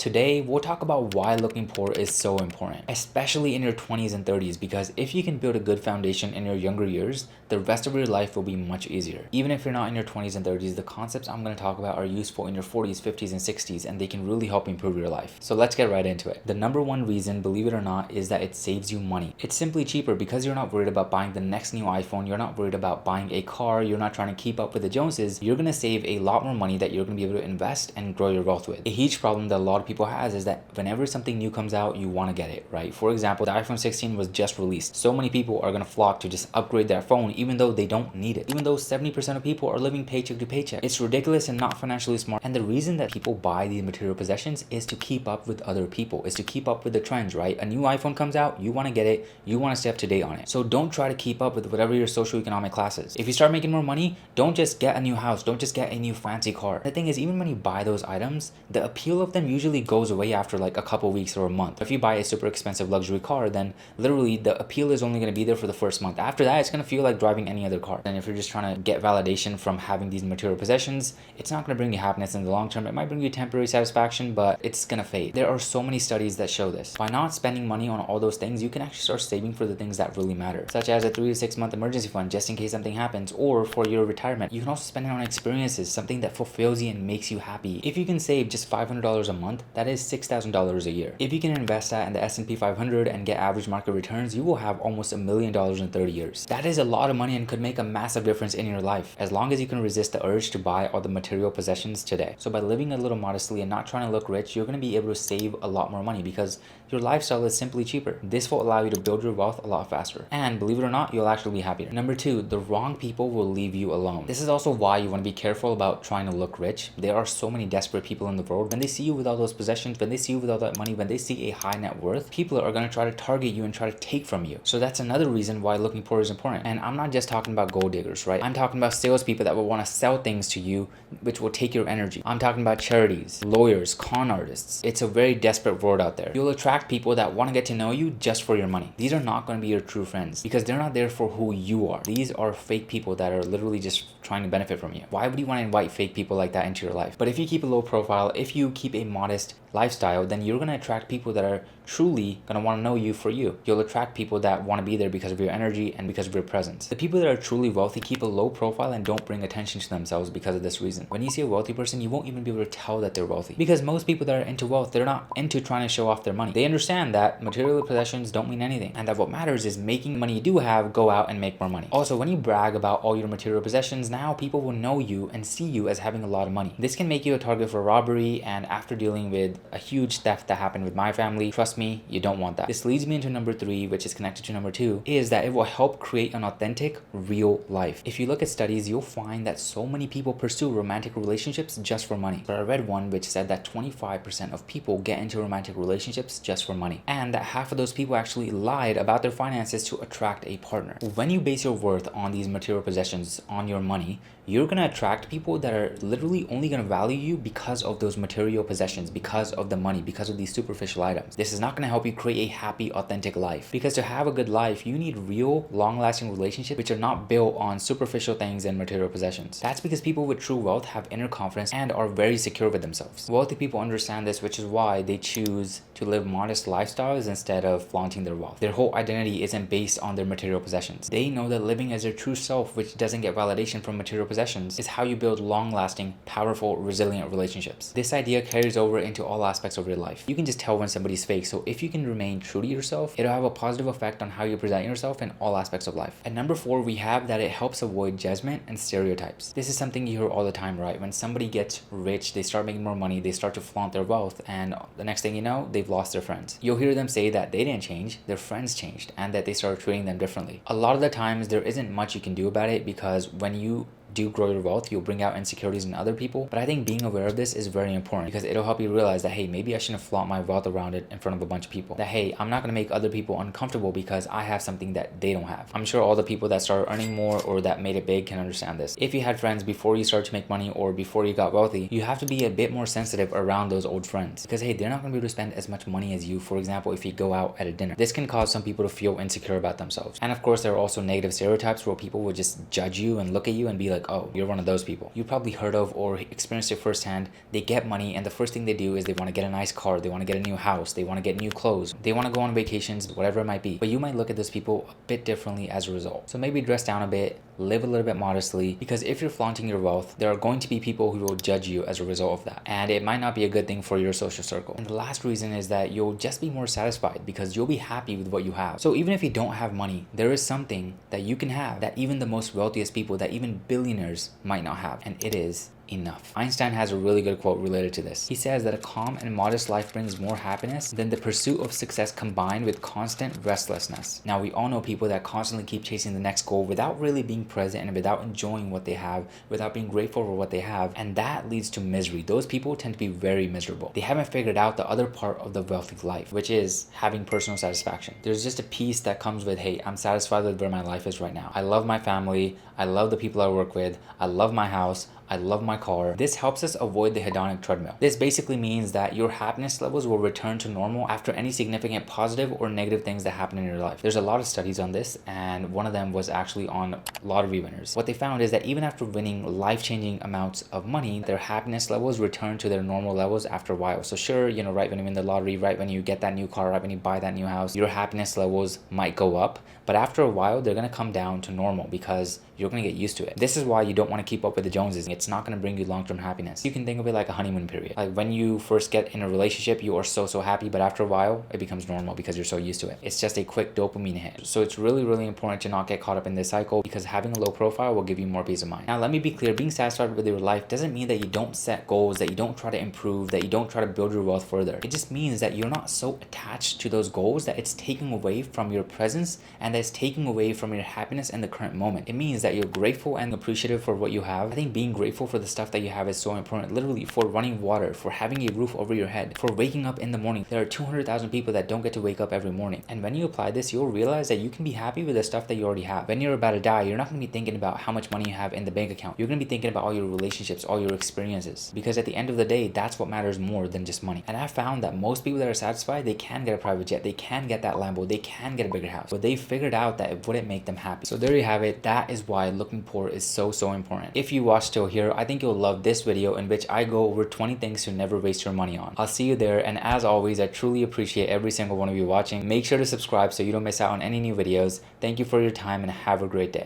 Today, we'll talk about why looking poor is so important, especially in your 20s and 30s, because if you can build a good foundation in your younger years, the rest of your life will be much easier. Even if you're not in your 20s and 30s, the concepts I'm going to talk about are useful in your 40s, 50s, and 60s, and they can really help improve your life. So let's get right into it. The number one reason, believe it or not, is that it saves you money. It's simply cheaper because you're not worried about buying the next new iPhone, you're not worried about buying a car, you're not trying to keep up with the Joneses. You're going to save a lot more money that you're going to be able to invest and grow your wealth with. A huge problem that a lot of people has is that whenever something new comes out, you want to get it, right? For example, the iPhone 16 was just released. So many people are going to flock to just upgrade their phone even though they don't need it. Even though 70% of people are living paycheck to paycheck. It's ridiculous and not financially smart. And the reason that people buy these material possessions is to keep up with other people, is to keep up with the trends, right? A new iPhone comes out, you want to get it, you want to stay up to date on it. So don't try to keep up with whatever your socioeconomic class is. If you start making more money, don't just get a new house, don't just get a new fancy car. The thing is, even when you buy those items, the appeal of them usually goes away after like a couple weeks or a month. If you buy a super expensive luxury car, then literally the appeal is only going to be there for the first month. After that, it's going to feel like driving any other car. And if you're just trying to get validation from having these material possessions, it's not going to bring you happiness in the long term. It might bring you temporary satisfaction, but it's going to fade. There are so many studies that show this. By not spending money on all those things, you can actually start saving for the things that really matter, such as a 3 to 6 month emergency fund just in case something happens, or for your retirement. You can also spend it on experiences, something that fulfills you and makes you happy. If you can save just $500 a month, that is $6,000 a year. If you can invest that in the S&P 500 and get average market returns, you will have almost $1 million in 30 years. That is a lot of money and could make a massive difference in your life, as long as you can resist the urge to buy all the material possessions today. So by living a little modestly and not trying to look rich, you're going to be able to save a lot more money because your lifestyle is simply cheaper. This will allow you to build your wealth a lot faster. And believe it or not, you'll actually be happier. Number two, the wrong people will leave you alone. This is also why you want to be careful about trying to look rich. There are so many desperate people in the world. When they see you with all those possessions, when they see you with all that money, when they see a high net worth, people are going to try to target you and try to take from you. So that's another reason why looking poor is important. And I'm not just talking about gold diggers, right? I'm talking about salespeople that will want to sell things to you, which will take your energy. I'm talking about charities, lawyers, con artists. It's a very desperate world out there. You'll attract people that want to get to know you just for your money. These are not going to be your true friends because they're not there for who you are. These are fake people that are literally just trying to benefit from you. Why would you want to invite fake people like that into your life? But if you keep a low profile, if you keep a modest lifestyle, then you're going to attract people that are truly going to want to know you for you. You'll attract people that want to be there because of your energy and because of your presence. The people that are truly wealthy keep a low profile and don't bring attention to themselves because of this reason. When you see a wealthy person, you won't even be able to tell that they're wealthy because most people that are into wealth, they're not into trying to show off their money. They understand that material possessions don't mean anything and that what matters is making money you do have go out and make more money. Also, when you brag about all your material possessions, now people will know you and see you as having a lot of money. This can make you a target for robbery, and after dealing with a huge theft that happened with my family, trust me, you don't want that. This leads me into number three, which is connected to number two, is that it will help create an authentic, real life. If you look at studies, you'll find that so many people pursue romantic relationships just for money. But I read one which said that 25% of people get into romantic relationships just for money, and that half of those people actually lied about their finances to attract a partner. When you base your worth on these material possessions, on your money, you're going to attract people that are literally only going to value you because of those material possessions, because of the money, because of these superficial items. This is not going to help you create a happy, authentic life. Because to have a good life, you need real, long-lasting relationships which are not built on superficial things and material possessions. That's because people with true wealth have inner confidence and are very secure with themselves. Wealthy people understand this, which is why they choose to live modest lifestyles instead of flaunting their wealth. Their whole identity isn't based on their material possessions. They know that living as their true self, which doesn't get validation from material possessions, is how you build long-lasting, powerful, resilient relationships. This idea carries over into all aspects of your life. You can just tell when somebody's fake, so if you can remain true to yourself, it'll have a positive effect on how you present yourself in all aspects of life. At number four, we have that it helps avoid judgment and stereotypes. This is something you hear all the time, right? When somebody gets rich, they start making more money, they start to flaunt their wealth, and the next thing you know, they've lost their friends. You'll hear them say that they didn't change, their friends changed, and that they started treating them differently. A lot of the times, there isn't much you can do about it because when you do grow your wealth, you'll bring out insecurities in other people. But I think being aware of this is very important because it'll help you realize that, hey, maybe I shouldn't flaunt my wealth around it in front of a bunch of people. That, hey, I'm not going to make other people uncomfortable because I have something that they don't have. I'm sure all the people that started earning more or that made it big can understand this. If you had friends before you started to make money or before you got wealthy, you have to be a bit more sensitive around those old friends because, hey, they're not going to be able to spend as much money as you. For example, if you go out at a dinner, this can cause some people to feel insecure about themselves. And of course, there are also negative stereotypes where people will just judge you and look at you and be like, like, oh, you're one of those people. You probably heard of or experienced it firsthand. They get money and the first thing they do is they want to get a nice car, they want to get a new house, they want to get new clothes, they want to go on vacations, whatever it might be. But you might look at those people a bit differently as a result. So maybe dress down a bit, live a little bit modestly, because if you're flaunting your wealth, there are going to be people who will judge you as a result of that. And it might not be a good thing for your social circle. And the last reason is that you'll just be more satisfied because you'll be happy with what you have. So even if you don't have money, there is something that you can have that even the most wealthiest people, that even billionaires might not have. And it is enough. Einstein has a really good quote related to this. He says that a calm and modest life brings more happiness than the pursuit of success combined with constant restlessness. Now, we all know people that constantly keep chasing the next goal without really being present and without enjoying what they have, without being grateful for what they have, and that leads to misery. Those people tend to be very miserable. They haven't figured out the other part of the wealthy life, which is having personal satisfaction. There's just a piece that comes with, hey, I'm satisfied with where my life is right now. I love my family. I love the people I work with. I love my house. I love my car. This helps us avoid the hedonic treadmill. This basically means that your happiness levels will return to normal after any significant positive or negative things that happen in your life. There's a lot of studies on this, and one of them was actually on lottery winners. What they found is that even after winning life-changing amounts of money, their happiness levels return to their normal levels after a while. So sure, right when you win the lottery, right when you get that new car, right when you buy that new house, your happiness levels might go up, but after a while, they're gonna come down to normal because you're gonna get used to it. This is why you don't wanna keep up with the Joneses. It's not gonna bring you long-term happiness. You can think of it like a honeymoon period. Like when you first get in a relationship, you are so happy, but after a while, it becomes normal because you're so used to it. It's just a quick dopamine hit. So it's really important to not get caught up in this cycle because having a low profile will give you more peace of mind. Now, let me be clear, being satisfied with your life doesn't mean that you don't set goals, that you don't try to improve, that you don't try to build your wealth further. It just means that you're not so attached to those goals that it's taking away from your presence and that it's taking away from your happiness in the current moment. It means that you're grateful and appreciative for what you have. I think being grateful for the stuff that you have is so important. Literally, for running water, for having a roof over your head, for waking up in the morning. There are 200,000 people that don't get to wake up every morning. And when you apply this, you'll realize that you can be happy with the stuff that you already have. When you're about to die, you're not going to be thinking about how much money you have in the bank account. You're going to be thinking about all your relationships, all your experiences. Because at the end of the day, that's what matters more than just money. And I found that most people that are satisfied, they can get a private jet, they can get that Lambo, they can get a bigger house. But they figured out that it wouldn't make them happy. So there you have it. That is why looking poor is so important. If you watched till here, I think you'll love this video in which I go over 20 things to never waste your money on. I'll see you there, and as always, I truly appreciate every single one of you watching. Make sure to subscribe so you don't miss out on any new videos. Thank you for your time and have a great day.